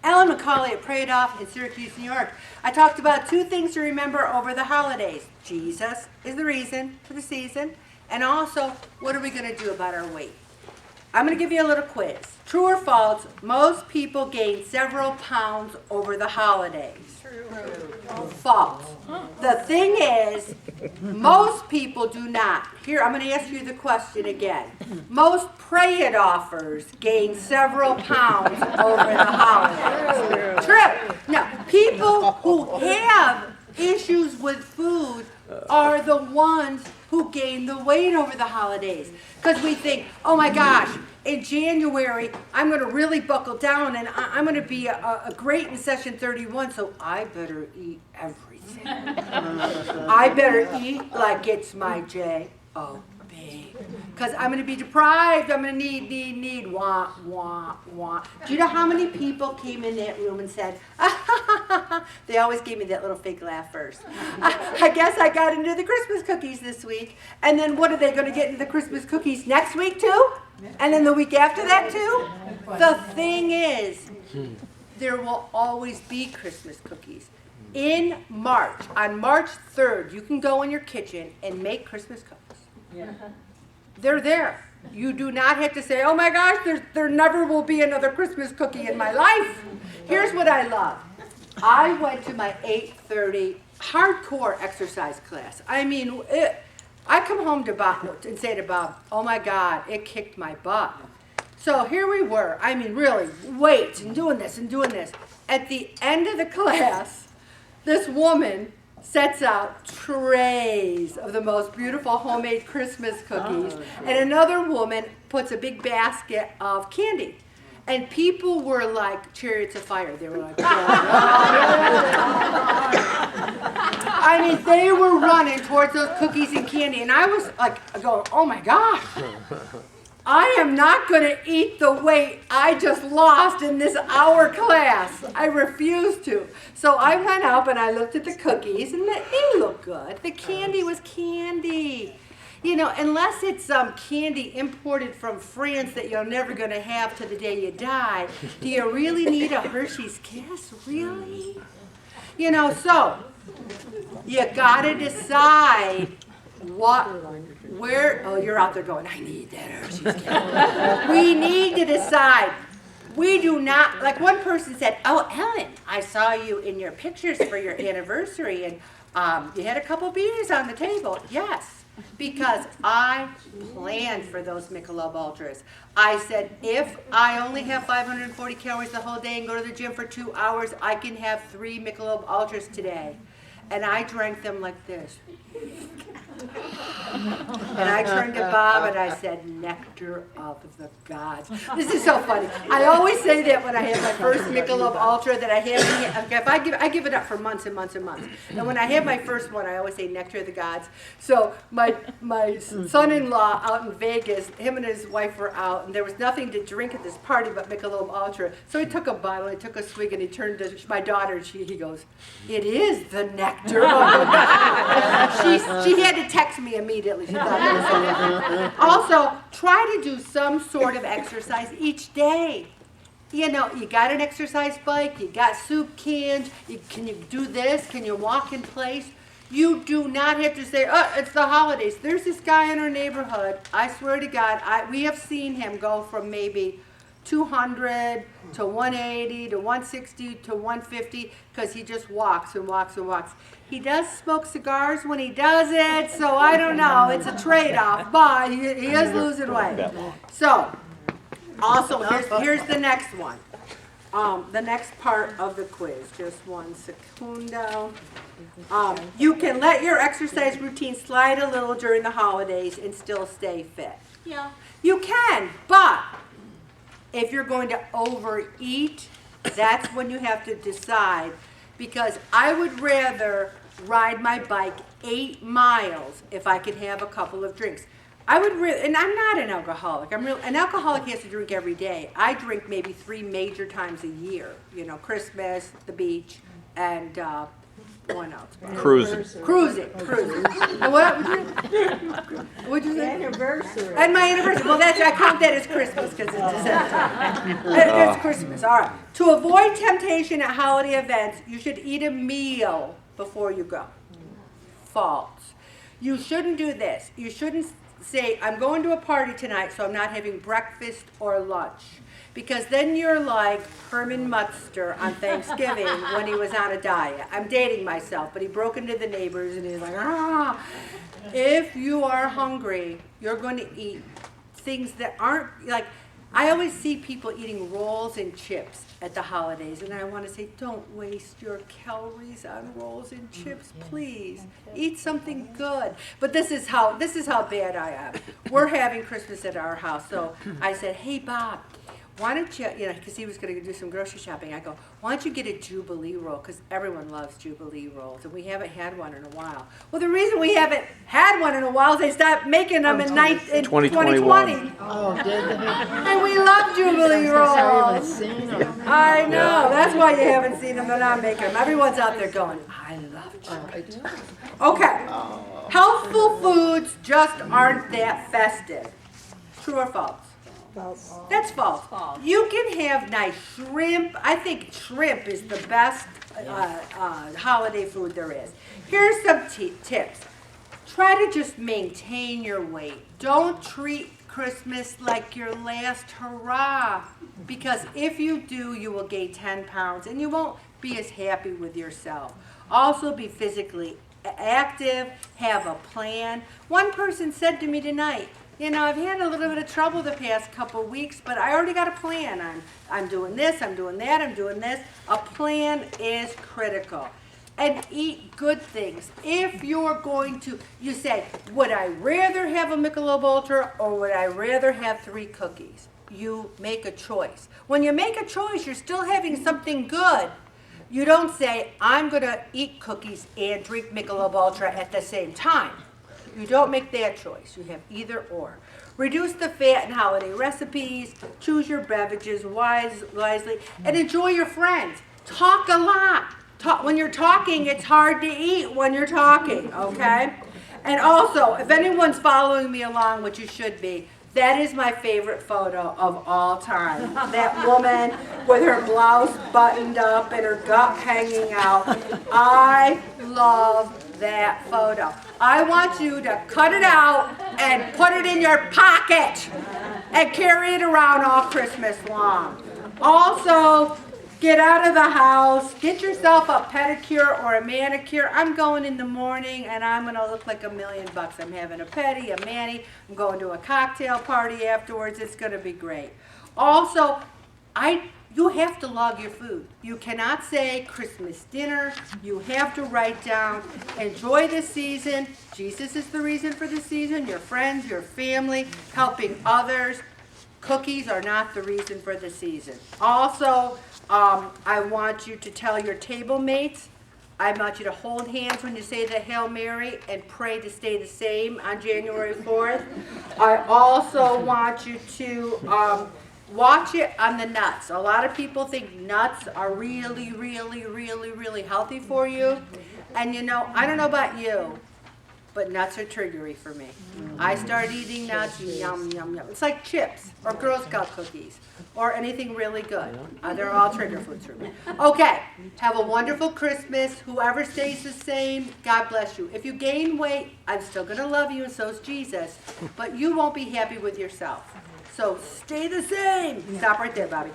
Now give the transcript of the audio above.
Ellen McCauley at Prayed Off in Syracuse, New York. I talked about 2 things to remember over the holidays. Jesus is the reason for the season, and also, what are we going to do about our weight? I'm going to give you a little quiz. True or false, most people gain several pounds over the holidays. True. False. The thing is, most people do not. Here, I'm going to ask you the question again. Most pray-it-offers gain several pounds over the holidays. True. Now, people who have issues with food are the ones who gain the weight over the holidays. Because we think, oh my gosh, in January, I'm going to really buckle down and I'm going to be a great in session 31, so I better eat everything. I better eat like it's my J-O-B. Because I'm going to be deprived. I'm going to need, want. Do you know how many people came in that room and said, they always gave me that little fake laugh first. I guess I got into the Christmas cookies this week. And then what are they going to get into the Christmas cookies next week too? And then the week after that too? The thing is, there will always be Christmas cookies. In March, on March 3rd, you can go in your kitchen and make Christmas cookies. Yeah. They're there. You do not have to say, oh my gosh, there never will be another Christmas cookie in my life. Here's what I love. I went to my 8:30 hardcore exercise class. I mean, I come home to Bob and say to Bob, oh my God, it kicked my butt. So here we were. I mean, really, weights and doing this and doing this. At the end of the class, this woman sets out trays of the most beautiful homemade Christmas cookies, and another woman puts a big basket of candy. And people were like chariots of fire. They were like, I mean, they were running towards those cookies and candy, and I was like going, oh my gosh, I am not going to eat the weight I just lost in this hour class. I refuse to. So I went up and I looked at the cookies, and they looked good. The candy was candy. You know, unless it's candy imported from France that you're never going to have to the day you die, do you really need a Hershey's Kiss? Really? You know, so you got to decide where, oh, you're out there going, I need that Hershey's Kiss. We need to decide. We do not, like one person said, oh, Ellen, I saw you in your pictures for your anniversary, and you had a couple beers on the table. Yes. Because I planned for those Michelob Ultras. I said, if I only have 540 calories the whole day and go to the gym for 2 hours, I can have 3 Michelob Ultras today. And I drank them like this. And I turned to Bob and I said, nectar of the gods. This is so funny. I always say that when I have my first Michelob Ultra that I have. If I give it up for months and months and months. And when I have my first one, I always say nectar of the gods. So my son-in-law out in Vegas, him and his wife were out, and there was nothing to drink at this party but Michelob Ultra. So he took a bottle, he took a swig, and he turned to my daughter, and he goes, it is the nectar of the gods. She had to text me immediately. She thought that was so. Also, try to do some sort of exercise each day. You know, you got an exercise bike, you got soup cans, can you do this? Can you walk in place? You do not have to say, oh, it's the holidays. There's this guy in our neighborhood, I swear to God, we have seen him go from maybe 200 to 180 to 160 to 150 because he just walks and walks and walks. He does smoke cigars when he does it, so I don't know. It's a trade-off, but he is losing weight. So, also, here's the next one. The next part of the quiz. Just 1 secundo. You can let your exercise routine slide a little during the holidays and still stay fit. Yeah. You can, but if you're going to overeat, that's when you have to decide, because I would rather ride my bike 8 miles if I could have a couple of drinks. I would really, and I'm not an alcoholic. An alcoholic has to drink every day. I drink maybe 3 major times a year. You know, Christmas, the beach, and 1 ounce. Cruising. Cruising. And what would you say? Anniversary. And my anniversary. Well, I count that as Christmas because it's December. It's Christmas. All right. To avoid temptation at holiday events, you should eat a meal before you go. False. You shouldn't do this. You shouldn't say, I'm going to a party tonight, so I'm not having breakfast or lunch. Because then you're like Herman Munster on Thanksgiving when he was on a diet. I'm dating myself, but he broke into the neighbors and he's like, ah. If you are hungry, you're going to eat things that aren't, like, I always see people eating rolls and chips at the holidays, and I want to say, don't waste your calories on rolls and chips, please. Eat something good. But this is how bad I am. We're having Christmas at our house, so I said, hey, Bob, why don't you, because he was going to do some grocery shopping. I go, why don't you get a Jubilee roll? Because everyone loves Jubilee rolls, and we haven't had one in a while. Well, the reason we haven't had one in a while is they stopped making them in 2020. Oh, did they? And we love Jubilee rolls. I haven't seen them. I know. That's why you haven't seen them. They're not making them. Everyone's out there going, I love Jubilee. Okay. Healthful foods just aren't that festive. True or false? That's false. You can have nice shrimp. I think shrimp is the best holiday food there is. Here's some tips. Try to just maintain your weight. Don't treat Christmas like your last hurrah. Because if you do, you will gain 10 pounds and you won't be as happy with yourself. Also be physically active, have a plan. One person said to me tonight, I've had a little bit of trouble the past couple of weeks, but I already got a plan. I'm doing this, I'm doing that, I'm doing this. A plan is critical. And eat good things. If you're going to, you say, would I rather have a Michelob Ultra or would I rather have 3 cookies? You make a choice. When you make a choice, you're still having something good. You don't say, I'm going to eat cookies and drink Michelob Ultra at the same time. You don't make that choice. You have either or. Reduce the fat in holiday recipes. Choose your beverages wisely. And enjoy your friends. Talk a lot. When you're talking, it's hard to eat when you're talking, okay? And also, if anyone's following me along, which you should be, that is my favorite photo of all time. That woman with her blouse buttoned up and her gut hanging out. I love that photo. I want you to cut it out and put it in your pocket and carry it around all Christmas long. Also, get out of the house, get yourself a pedicure or a manicure. I'm going in the morning and I'm going to look like $1 million. I'm having a pedi, a mani. I'm going to a cocktail party afterwards. It's going to be great. Also, you have to log your food. You cannot say Christmas dinner. You have to write down, enjoy this season. Jesus is the reason for the season. Your friends, your family, helping others. Cookies are not the reason for the season. Also, I want you to tell your table mates, I want you to hold hands when you say the Hail Mary and pray to stay the same on January 4th. I also want you to watch it on the nuts. A lot of people think nuts are really, really, really, really healthy for you. And I don't know about you, but nuts are triggery for me. I start eating nuts, yum, yum, yum. It's like chips or Girl Scout cookies or anything really good. They're all trigger foods for me. Okay, have a wonderful Christmas. Whoever stays the same, God bless you. If you gain weight, I'm still going to love you and so's Jesus, but you won't be happy with yourself. So stay the same. Stop right there, Bobby.